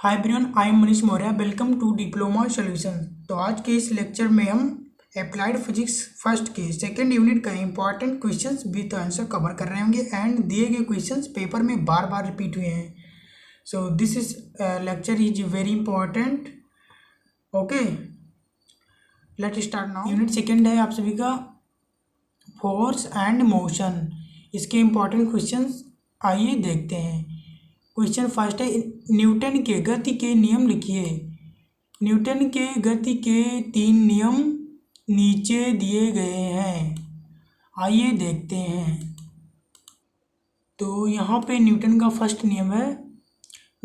Hi everyone, I am Manish Maurya. Welcome to diploma solution. तो आज के इस लेक्चर में हम अप्लाइड फिजिक्स फर्स्ट के सेकंड यूनिट का important questions with answer cover कर रहे होंगे एंड दिए गए क्वेश्चंस पेपर में बार बार रिपीट हुए हैं। So this is lecture is very important. Okay, let start now. Unit second है आप सभी का फोर्स एंड मोशन। इसके इंपॉर्टेंट क्वेश्चंस आइए देखते हैं। क्वेश्चन फर्स्ट है, न्यूटन के गति के नियम लिखिए। न्यूटन के गति के 3 नियम नीचे दिए गए हैं, आइए देखते हैं। तो यहाँ पे न्यूटन का फर्स्ट नियम है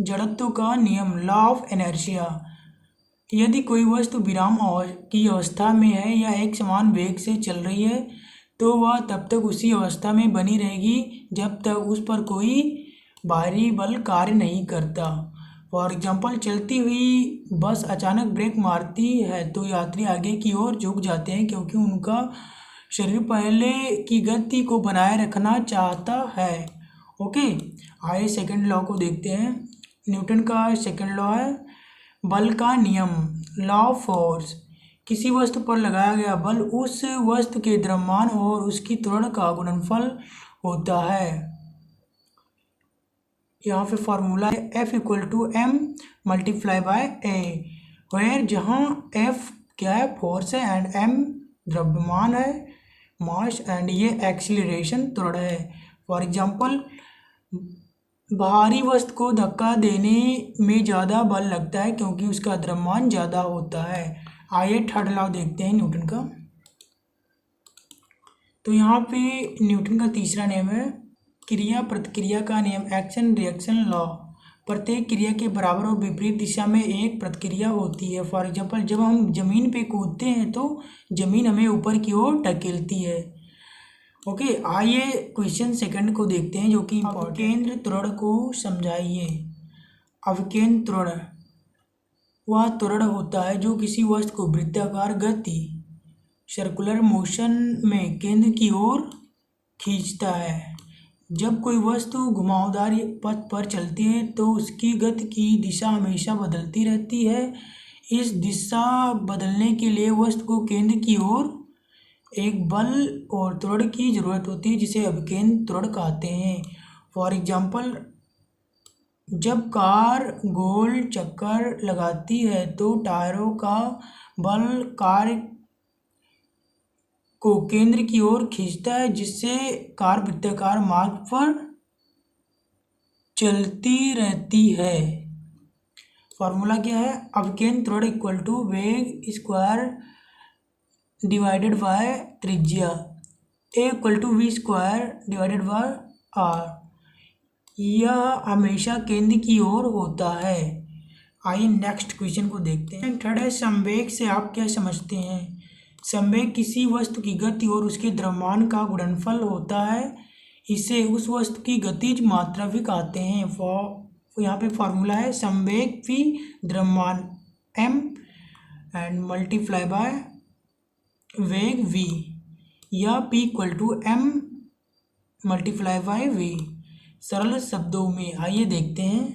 जड़त्व का नियम, लॉ ऑफ इनर्शिया। यदि कोई वस्तु विराम की अवस्था में है या एक समान वेग से चल रही है तो वह तब तक उसी अवस्था में बनी रहेगी जब तक उस पर कोई बाहरी बल कार्य नहीं करता। फॉर एग्जाम्पल, चलती हुई बस अचानक ब्रेक मारती है तो यात्री आगे की ओर झुक जाते हैं क्योंकि उनका शरीर पहले की गति को बनाए रखना चाहता है। ओके, आइए सेकंड लॉ को देखते हैं। न्यूटन का सेकंड लॉ है बल का नियम, लॉ ऑफ फोर्स। किसी वस्तु पर लगाया गया बल उस वस्तु के द्रव्यमान और उसकी त्वरण का गुणनफल होता है। यहाँ पे फॉर्मूला है F=m multiply by a, where जहाँ F क्या है, फोर्स है, एंड m द्रव्यमान है, मास, एंड ये एक्सीलरेशन त्वरण है। फॉर एग्जांपल, भारी वस्तु को धक्का देने में ज़्यादा बल लगता है क्योंकि उसका द्रव्यमान ज़्यादा होता है। आइए थर्ड लॉ देखते हैं न्यूटन का। तो यहाँ पे न्यूटन का तीसरा नियम है क्रिया प्रतिक्रिया का नियम, एक्शन रिएक्शन लॉ। प्रत्येक क्रिया के बराबर और विपरीत दिशा में एक प्रतिक्रिया होती है। फॉर एग्जांपल, जब हम जमीन पे कूदते हैं तो जमीन हमें ऊपर की ओर ढकेलती है। ओके, आइए क्वेश्चन सेकंड को देखते हैं जो कि अवकेंद्र त्वरण को समझाइए। अवकेंद्र त्वरण वह त्वरण होता है जो किसी वस्तु को वृत्ताकार गति, सर्कुलर मोशन में केंद्र की ओर खींचता है। जब कोई वस्तु घुमावदार पथ पर चलती है तो उसकी गति की दिशा हमेशा बदलती रहती है। इस दिशा बदलने के लिए वस्तु को केंद्र की ओर एक बल और त्वरण की जरूरत होती है जिसे अभिकेंद्र त्वरण कहते हैं। फॉर एग्जांपल, जब कार गोल चक्कर लगाती है तो टायरों का बल कार को केंद्र की ओर खींचता है जिससे कार वृत्ताकार मार्ग पर चलती रहती है। फॉर्मूला क्या है, अवकेंद्र त्वरण इक्वल टू वेग स्क्वायर डिवाइडेड बाय त्रिज्या, A equal to V square divided by R. यह हमेशा केंद्र की ओर होता है। आइए नेक्स्ट क्वेश्चन को देखते हैं। थर्ड है संवेग से आप क्या समझते हैं। संवेग किसी वस्तु की गति और उसके द्रव्यमान का गुणनफल होता है। इसे उस वस्तु की गतिज मात्रा भी कहते हैं। यहाँ पे फॉर्मूला है संवेग v द्रव्यमान m एंड मल्टीप्लाई बाय वेग v, या p equal to m multiply by v। सरल शब्दों में आइए देखते हैं।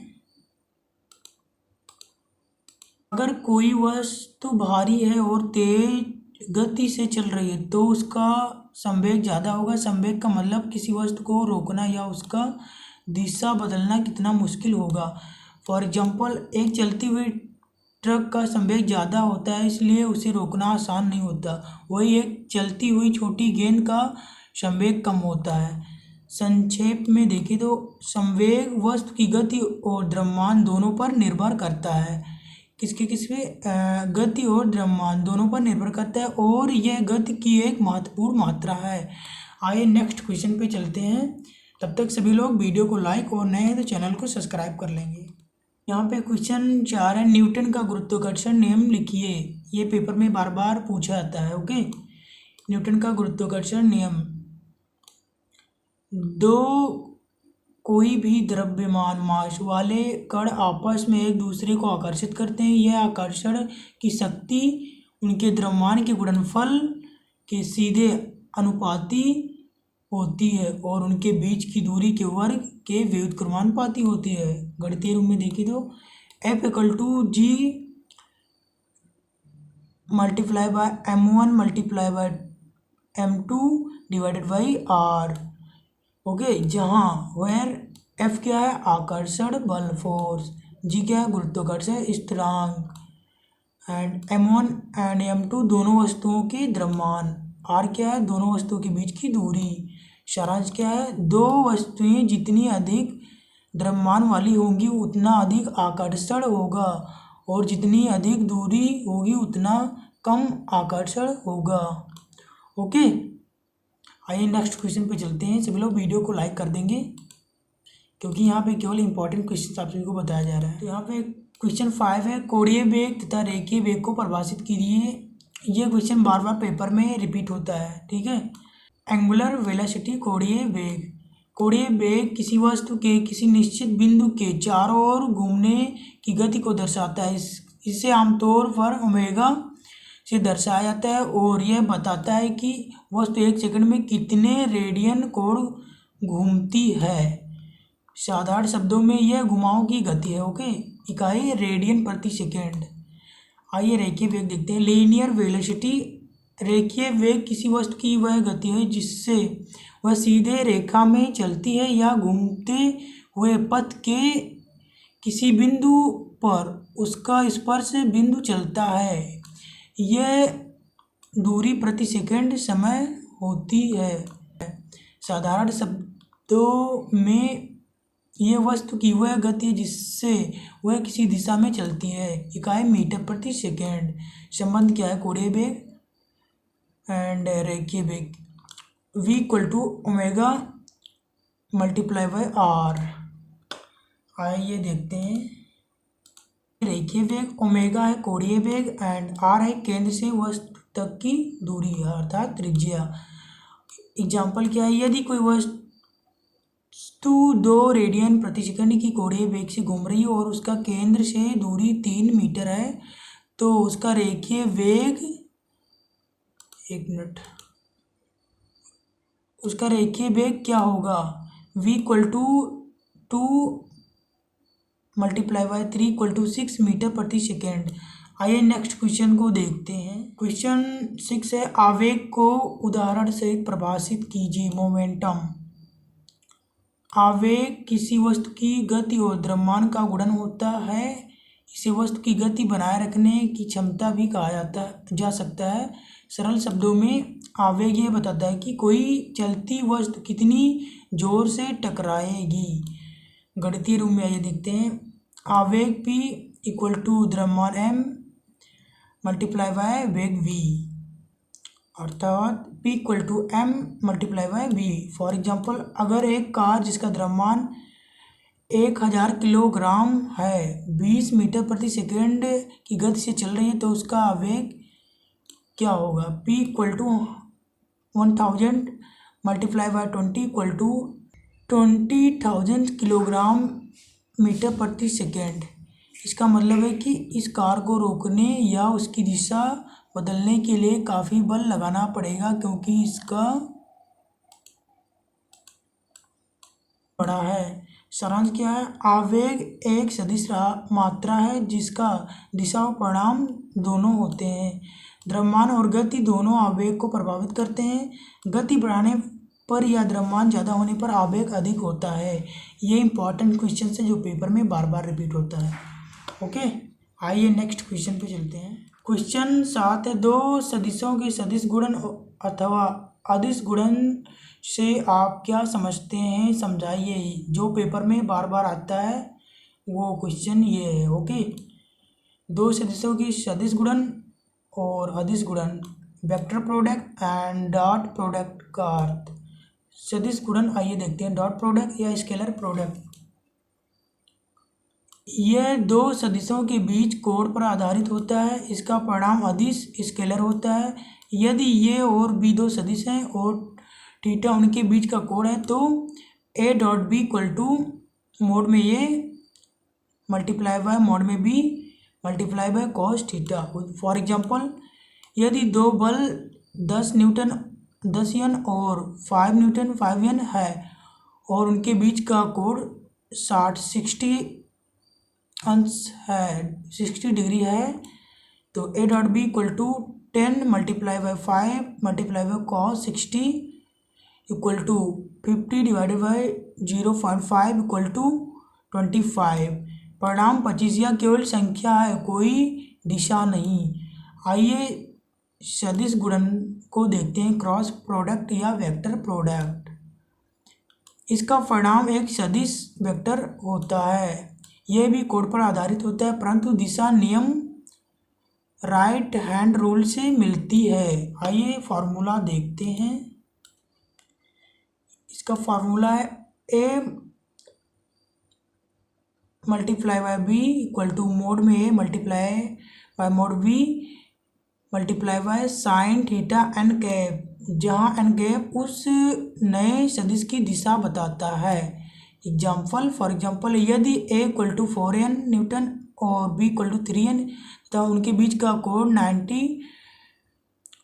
अगर कोई वस्तु भारी है और तेज गति से चल रही है तो उसका संवेग ज़्यादा होगा। संवेग का मतलब किसी वस्तु को रोकना या उसका दिशा बदलना कितना मुश्किल होगा। फॉर एग्जांपल, एक चलती हुई ट्रक का संवेग ज़्यादा होता है इसलिए उसे रोकना आसान नहीं होता। वही एक चलती हुई छोटी गेंद का संवेग कम होता है। संक्षेप में देखें तो संवेग वस्तु की गति और द्रव्यमान दोनों पर निर्भर करता है। किसके गति और द्रव्यमान दोनों पर निर्भर करता है और यह गति की एक महत्वपूर्ण मात्रा है। आइए नेक्स्ट क्वेश्चन पे चलते हैं। तब तक सभी लोग वीडियो को लाइक और नए हैं तो चैनल को सब्सक्राइब कर लेंगे। यहाँ पे क्वेश्चन 4 है, न्यूटन का गुरुत्वाकर्षण नियम लिखिए। ये पेपर में बार बार पूछा जाता है। ओके, न्यूटन का गुरुत्वाकर्षण नियम, दो कोई भी द्रव्यमान मास वाले कण आपस में एक दूसरे को आकर्षित करते हैं। यह आकर्षण की शक्ति उनके द्रव्यमान के गुणनफल के सीधे अनुपाती होती है और उनके बीच की दूरी के वर्ग के व्युत्क्रमानुपाती होती है। गणितीय रूप में देखिए तो F equal to G multiply by m1 multiply by m2 divided by r। Okay, जहाँ वेयर F क्या है, आकर्षण बल फोर्स, जी क्या है, गुरुत्वाकर्षण स्थिरांक, एंड m1 एंड m2 दोनों वस्तुओं के द्रव्यमान, r क्या है, दोनों वस्तुओं के बीच की दूरी। सारांश क्या है, दो वस्तुएं जितनी अधिक द्रव्यमान वाली होंगी उतना अधिक आकर्षण होगा, और जितनी अधिक दूरी होगी उतना कम आकर्षण होगा। ओके, आइए नेक्स्ट क्वेश्चन पे चलते हैं। सभी लोग वीडियो को लाइक कर देंगे क्योंकि यहाँ पे केवल इंपॉर्टेंट क्वेश्चन आप सभी को बताया जा रहा है। तो यहाँ पे क्वेश्चन 5 है, कोणीय वेग तथा रेखीय वेग को परिभाषित कीजिए। ये क्वेश्चन बार बार पेपर में रिपीट होता है, ठीक है। एंगुलर वेलोसिटी, कोणीय वेग। कोणीय वेग किसी वस्तु के किसी निश्चित बिंदु के चारों ओर घूमने की गति को दर्शाता है। इसे आमतौर पर ओमेगा से दर्शाया जाता है और यह बताता है कि वस्तु एक सेकंड में कितने रेडियन कोण घूमती है। साधारण शब्दों में यह घुमाव की गति है। ओके, इकाई रेडियन प्रति सेकेंड। आइए रेखीय वेग देखते हैं। लीनियर वेलोसिटी, रेखीय वेग किसी वस्तु की वह गति है जिससे वह सीधे रेखा में चलती है या घूमते हुए पथ के किसी बिंदु पर उसका स्पर्श बिंदु चलता है। यह दूरी प्रति सेकंड समय होती है। साधारण शब्दों में यह वस्तु की वह गति है जिससे वह किसी दिशा में चलती है। इकाई मीटर प्रति सेकंड। संबंध क्या है, कोणीय वेग एंड रेखीय वेग। v equal to omega multiply by r। आइए देखते हैं। रेखीय वेग ओमेगा है कोणीय वेग एंड r है केंद्र से वस्तु तक की दूरी है, अर्थात त्रिज्या। एग्जाम्पल क्या है, यदि कोई वस्तु 2 रेडियन प्रति सेकंड की कोणीय वेग से घूम रही है और उसका केंद्र से दूरी 3 मीटर है तो उसका रेखीय वेग, एक मिनट, उसका रेखीय वेग क्या होगा, v equal to 2 multiply by 3 equal to 6 metre प्रति सेकेंड। आइए नेक्स्ट क्वेश्चन को देखते हैं। क्वेश्चन 6 है, आवेग को उदाहरण से परिभाषित कीजिए। मोमेंटम। आवेग किसी वस्तु की गति और द्रव्यमान का गुणन होता है। इसे वस्तु की गति बनाए रखने की क्षमता भी कहा जा सकता है। सरल शब्दों में आवेग यह बताता है कि कोई चलती वस्तु कितनी जोर से टकराएगी। गणितीय रूप में आइए देखते हैं। आवेग P इक्वल टू द्रव्यमान m मल्टीप्लाई बाय वेग v, अर्थात P equal to m multiply by v। For example, अगर एक कार जिसका द्रव्यमान 1000 किलोग्राम है 20 मीटर प्रति सेकेंड की गति से चल रही है तो उसका आवेग क्या होगा, P equal to 1000 multiply by 20 equal to 20,000 kilogram metre प्रति सेकेंड। इसका मतलब है कि इस कार को रोकने या उसकी दिशा बदलने के लिए काफ़ी बल लगाना पड़ेगा क्योंकि इसका बड़ा है। सारांश क्या है, आवेग एक सदिश मात्रा है जिसका दिशा और परिमाण दोनों होते हैं। द्रव्यमान और गति दोनों आवेग को प्रभावित करते हैं। गति बढ़ाने पर या द्रव्यमान ज़्यादा होने पर आवेग अधिक होता है। ये इंपॉर्टेंट क्वेश्चन है जो पेपर में बार बार रिपीट होता है। ओके, आइए नेक्स्ट क्वेश्चन पे चलते हैं। क्वेश्चन 7 है, दो सदिशों के सदिश गुणन अथवा अदिश गुणन से आप क्या समझते हैं, समझाइए। जो पेपर में बार बार आता है वो क्वेश्चन ये है। ओके, दो सदिशों की सदिश गुणन और अदिश गुणन, vector product and dot product का अर्थ। सदिश गुणन आइए देखते हैं, डॉट प्रोडक्ट या स्केलर प्रोडक्ट। यह दो सदिशों के बीच कोण पर आधारित होता है। इसका परिणाम अदिश स्केलर होता है। यदि ये और बी दो सदिश हैं और थीटा उनके बीच का कोण है तो A dot B equal to mod में ए मल्टीप्लाई बाय मोड में B multiply by cos theta. For example, यदि दो बल 10 न्यूटन 10 एन और 5 न्यूटन 5 एन है और उनके बीच का कोण 60 अंश है 60 डिग्री है, तो A dot B equal to 10 multiply by 5 multiply by cos 60 equal to 50 divided by 0.5 equal to 25। परिणाम 25 यह केवल संख्या है, कोई दिशा नहीं। आइए सदिश गुणन को देखते हैं, क्रॉस प्रोडक्ट या वेक्टर प्रोडक्ट। इसका परिणाम एक सदिश वेक्टर होता है। यह भी कोड पर आधारित होता है, परंतु दिशा नियम राइट हैंड रूल से मिलती है। आइए फॉर्मूला देखते हैं। इसका फॉर्मूला है A multiply by B equal to mod में A multiply by mod B multiply by sine theta N cap, जहाँ एन कैप उस नए सदिश की दिशा बताता है। एग्जाम्पल, फॉर एग्जाम्पल, यदि ए इक्वल टू 4n न्यूटन और बी इक्वल टू 3n तो उनके बीच का कोण 90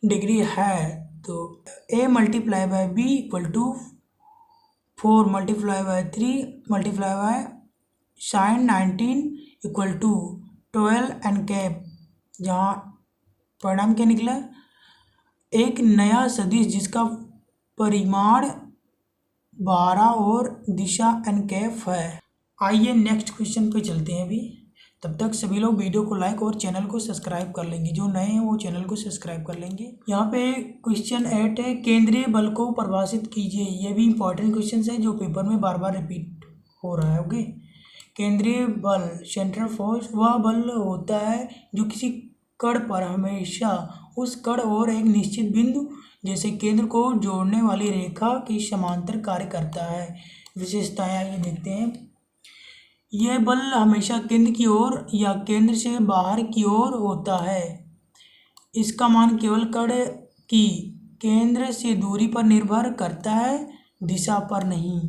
डिग्री है, तो A multiply by B equal to 4 multiply by 3 multiply by sine 19 equal to 12 N cap, जहाँ परिणाम क्या निकला, एक नया सदिश जिसका परिमाण 12 और दिशा एन कैप है। आइए नेक्स्ट क्वेश्चन पे चलते हैं अभी। तब तक सभी लोग वीडियो को लाइक और चैनल को सब्सक्राइब कर लेंगे, जो नए हैं वो चैनल को सब्सक्राइब कर लेंगे। यहाँ पे क्वेश्चन 8 है, केंद्रीय बल को परिभाषित कीजिए। ये भी इंपॉर्टेंट क्वेश्चन है जो पेपर में बार बार रिपीट हो रहा है। ओके, केंद्रीय बल, सेंट्रल फोर्स, वह बल होता है जो किसी कण पर हमेशा उस कण और एक निश्चित बिंदु जैसे केंद्र को जोड़ने वाली रेखा के समांतर कार्य करता है। विशेषताएं ये देखते हैं। यह बल हमेशा केंद्र की ओर या केंद्र से बाहर की ओर होता है। इसका मान केवल कण की केंद्र से दूरी पर निर्भर करता है, दिशा पर नहीं।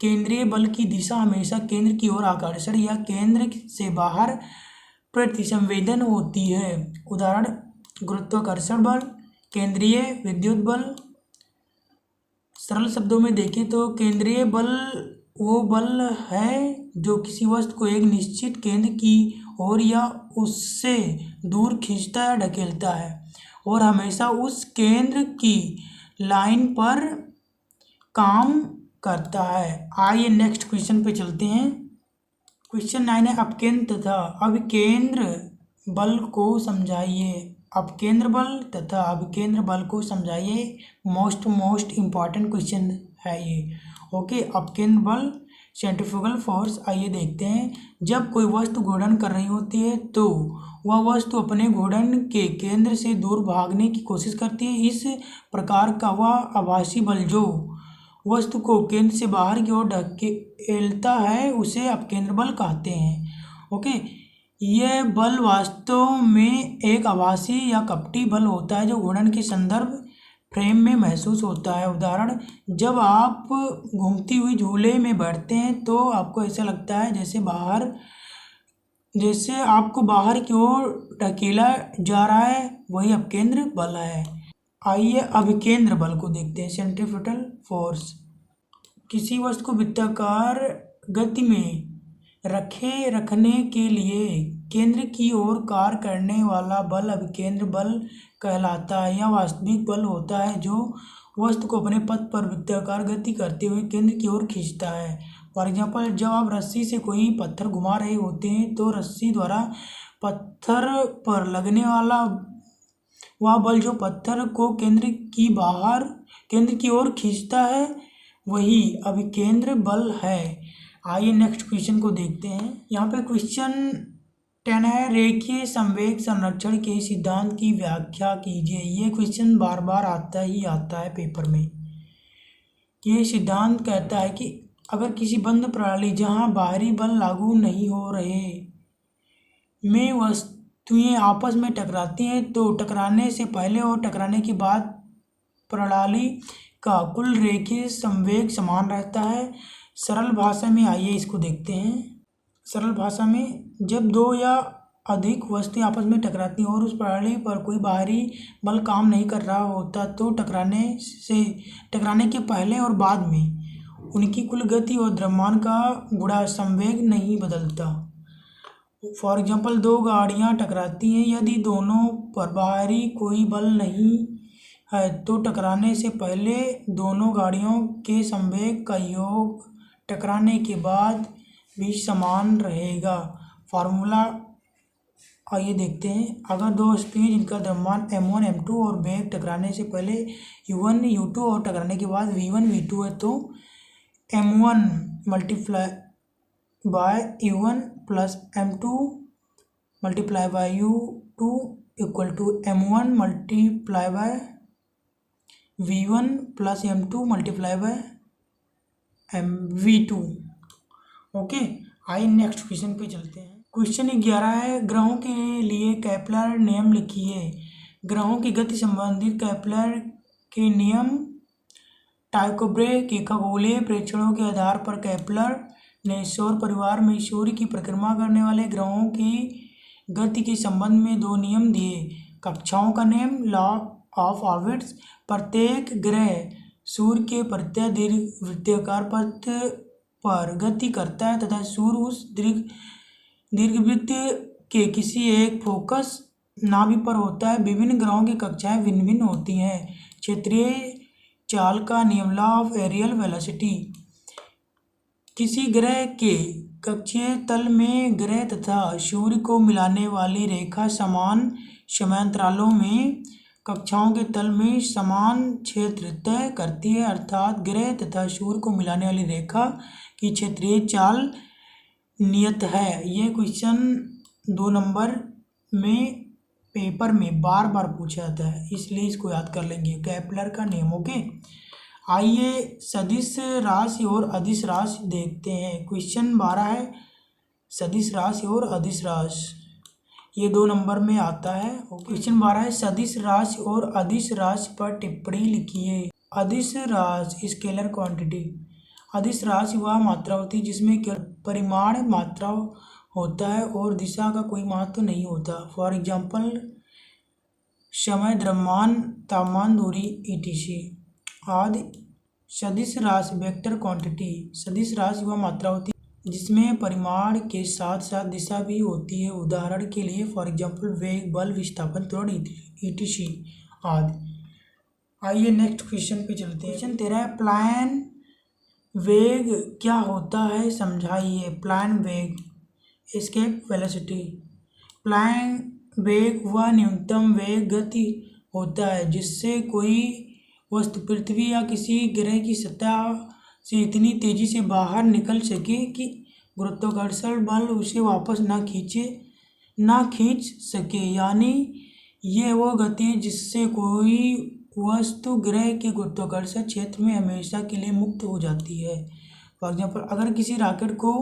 केंद्रीय बल की दिशा हमेशा केंद्र की ओर आकर्षण या केंद्र से बाहर प्रतिसंवेदन होती है। उदाहरण, गुरुत्वाकर्षण बल, केंद्रीय विद्युत बल। सरल शब्दों में देखें तो केंद्रीय बल वो बल है जो किसी वस्तु को एक निश्चित केंद्र की ओर या उससे दूर खींचता या ढकेलता है और हमेशा उस केंद्र की लाइन पर काम करता है। आइए नेक्स्ट क्वेश्चन पे चलते हैं। क्वेश्चन 9 है, अपकेंद्र तथा अभिकेंद्र बल को समझाइए। अपकेंद्र बल तथा अभिकेंद्र बल को समझाइए। मोस्ट इम्पॉर्टेंट क्वेश्चन है ये। ओके, अपकेंद्र बल, सेंट्रीफ्यूगल फोर्स। आइए देखते हैं। जब कोई वस्तु घूर्णन कर रही होती है तो वह वस्तु अपने घूर्णन के केंद्र से दूर भागने की कोशिश करती है। इस प्रकार का वह आभासी बल जो वस्तु को केंद्र से बाहर की ओर ढकेलता है उसे अपकेंद्र बल कहते हैं। ओके, यह बल वास्तव में एक आभासी या कपटी बल होता है जो घूर्णन के संदर्भ फ्रेम में महसूस होता है। उदाहरण, जब आप घूमती हुई झूले में बैठते हैं तो आपको ऐसा लगता है जैसे आपको बाहर की ओर ढकेला जा रहा है, वही अपकेंद्र बल है। आइए अभिकेंद्र बल को देखते हैं। सेंट्रीफ्यूगल फोर्स, किसी वस्तु को वृत्ताकार गति में रखने के लिए केंद्र की ओर कार्य करने वाला बल अभिकेंद्र बल कहलाता है। यह वास्तविक बल होता है जो वस्तु को अपने पथ पर वृत्ताकार गति करते हुए केंद्र की ओर खींचता है। फॉर एग्जाम्पल, जब आप रस्सी से कोई पत्थर घुमा रहे होते हैं तो रस्सी द्वारा पत्थर पर लगने वाला वह बल जो पत्थर को केंद्र की ओर खींचता है, वही अभिकेंद्र बल है। आइए नेक्स्ट क्वेश्चन को देखते हैं। यहाँ पे क्वेश्चन 10 है, रेखीय संवेग संरक्षण के सिद्धांत की व्याख्या कीजिए। ये क्वेश्चन बार बार आता है पेपर में। ये सिद्धांत कहता है कि अगर किसी बंद प्रणाली जहाँ बाहरी बल लागू नहीं हो रहे में वस्तुएं आपस में टकराती हैं तो टकराने से पहले और टकराने के बाद प्रणाली का कुल रेखीय संवेग समान रहता है। सरल भाषा में आइए इसको देखते हैं। सरल भाषा में, जब दो या अधिक वस्तुएं आपस में टकराती हैं और उस प्रणाली पर कोई बाहरी बल काम नहीं कर रहा होता तो टकराने के पहले और बाद में उनकी कुल गति और द्रव्यमान का गुणा संवेग नहीं बदलता। फॉर एग्जांपल दो गाड़ियां टकराती हैं, यदि दोनों पर बाहरी कोई बल नहीं है तो टकराने से पहले दोनों गाड़ियों के संवेग का योग टकराने के बाद भी समान रहेगा। फार्मूला आइए देखते हैं। अगर दो स्पीड जिनका द्रव्यमान m1 m2 और वेग टकराने से पहले u1 u2 और टकराने के बाद v1 v2 है तो m1 multiply by u1 plus m2 multiply by u2 equal to m1 multiply by v1 plus m2 multiply by v2। Okay, आइए नेक्स्ट क्वेश्चन पे चलते हैं। क्वेश्चन 11 है, ग्रहों के लिए केपलर नियम लिखिए। ग्रहों की गति संबंधित केपलर के नियम। टाइको के खगोलीय प्रेक्षणों के आधार पर केपलर ने सौर परिवार में सूर्य की परिक्रमा करने वाले ग्रहों की गति के संबंध में दो नियम दिए। कक्षाओं का नियम, लॉ ऑफ ऑर्बिट्स। प्रत्येक ग्रह सूर्य के प्रत्यय दीर्घवृत्ताकार पथ पर गति करता है तथा सूर्य उस दीर्घवृत्त के किसी एक फोकस नाभि पर होता है। विभिन्न ग्रहों की कक्षाएं भिन्न भिन्न होती हैं। क्षेत्रीय चाल का नियम, लॉ ऑफ एरियल वेलोसिटी। किसी ग्रह के कक्षीय तल में ग्रह तथा सूर्य को मिलाने वाली रेखा समान समयांतरालों में कक्षाओं के तल में समान क्षेत्र तय करती है, अर्थात ग्रह तथा सूर्य को मिलाने वाली रेखा की क्षेत्रीय चाल नियत है। ये क्वेश्चन 2 नंबर में पेपर में बार बार पूछा जाता है, इसलिए इसको याद कर लेंगे। केपलर का नियम। ओके, आइए सदिश राशि और अदिश राशि देखते हैं। क्वेश्चन 12 है, सदिश राशि और अदिश राशि, ये 2 नंबर में आता है। क्वेश्चन 12 है, सदिश राशि और अदिश राशि पर टिप्पणी लिखिए। अदिश राशि स्केलर क्वांटिटी। अदिश राशि वह मात्रा होती है जिसमें केवल परिमाण मात्रा होता है और दिशा का कोई महत्व नहीं होता। फॉर एग्जाम्पल समय, द्रव्यमान, तापमान, दूरी etc आदि। सदिश राशि वेक्टर क्वांटिटी। सदिश राशि वह मात्रा होती है जिसमें परिमाण के साथ साथ दिशा भी होती है। उदाहरण के लिए फॉर एग्जाम्पल वेग, बल, विस्थापन, त्वरण etc आदि। आइए नेक्स्ट क्वेश्चन पे चलते हैं। क्वेश्चन 13 है, प्लान वेग क्या होता है समझाइए। प्लान वेग, एस्केप वेलोसिटी। प्लान वेग वह न्यूनतम वेग गति होता है जिससे कोई वस्तु पृथ्वी या किसी ग्रह की सतह से इतनी तेजी से बाहर निकल सके कि गुरुत्वाकर्षण बल उसे वापस ना खींच सके। यानी यह वो गति है जिससे कोई वस्तु ग्रह के गुरुत्वाकर्षण क्षेत्र में हमेशा के लिए मुक्त हो जाती है। फॉर एग्जाम्पल अगर किसी रॉकेट को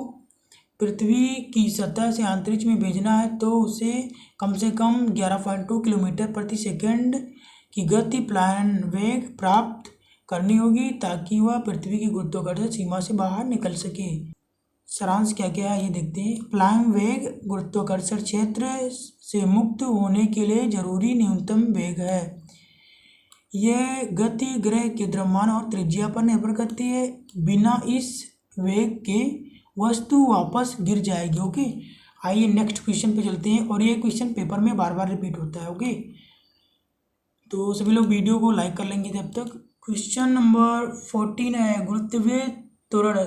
पृथ्वी की सतह से अंतरिक्ष में भेजना है तो उसे कम से कम 11.2 किलोमीटर प्रति सेकंड की गति प्लान वेग प्राप्त करनी होगी ताकि वह पृथ्वी की गुरुत्वाकर्षण सीमा से बाहर निकल सके। सारांश क्या क्या है ये देखते हैं। प्लान वेग गुरुत्वाकर्षण क्षेत्र से मुक्त होने के लिए जरूरी न्यूनतम वेग है। यह गति ग्रह के द्रव्यमान और त्रिज्या पर निर्भर करती है। बिना इस वेग के वस्तु वापस गिर जाएगी। ओके, आइए नेक्स्ट क्वेश्चन पे चलते हैं और ये क्वेश्चन पेपर में बार बार रिपीट होता है। ओके, तो सभी लोग वीडियो को लाइक कर लेंगे तब तक। क्वेश्चन नंबर 14 है, गुरुत्वीय त्वरण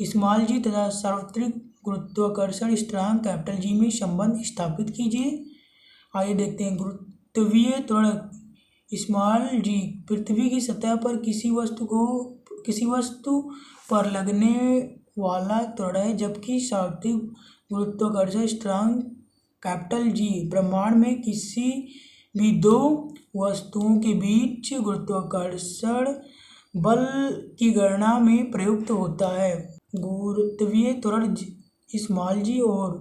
स्मॉल जी तथा सार्वत्रिक गुरुत्वाकर्षण स्थिरांक कैपिटल जी में संबंध स्थापित कीजिए। आइए देखते हैं। गुरुत्वीय त्वरण स्मॉल जी पृथ्वी की सतह पर किसी वस्तु पर लगने वाला त्वरण है, जबकि सार्वत्रिक गुरुत्वाकर्षण स्थिरांक कैपिटल जी ब्रह्मांड में किसी भी दो वस्तुओं के बीच गुरुत्वाकर्षण बल की गणना में प्रयुक्त होता है। गुरुत्वीय त्वरण स्मॉल जी और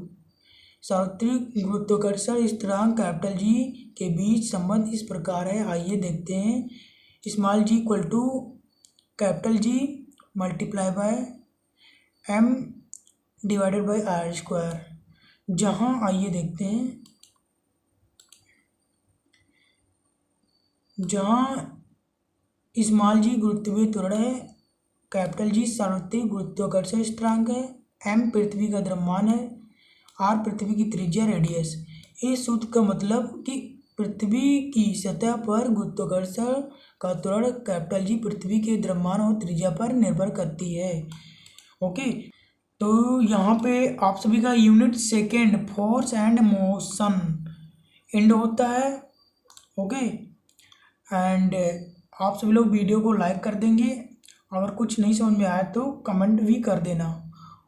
सार्वत्रिक गुरुत्वाकर्षण स्थिरांक कैपिटल जी के बीच संबंध इस प्रकार है। आइए देखते हैं। Small G equal to capital G multiply by m divided by r square. जहाँ आइए देखते हैं, जहाँ स्मॉल जी गुरुत्वीय त्वरण है, कैपिटल जी सार्वत्रिक गुरुत्वाकर्षण स्थिरांक है, m पृथ्वी का द्रव्यमान है आर पृथ्वी की त्रिज्या रेडियस। इस सूत्र का मतलब कि पृथ्वी की सतह पर गुरुत्वाकर्षण का त्वरण कैपिटल जी पृथ्वी के द्रव्यमान और त्रिज्या पर निर्भर करती है। ओके, तो यहाँ पे आप सभी का unit second force and motion and होता है। ओके, एंड आप सभी लोग वीडियो को लाइक कर देंगे, अगर कुछ नहीं समझ में आया तो कमेंट भी कर देना।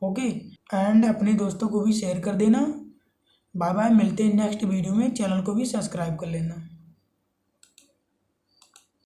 ओके, एंड अपने दोस्तों को भी शेयर कर देना। बाय बाय, मिलते हैं नेक्स्ट वीडियो में। चैनल को भी सब्सक्राइब कर लेना।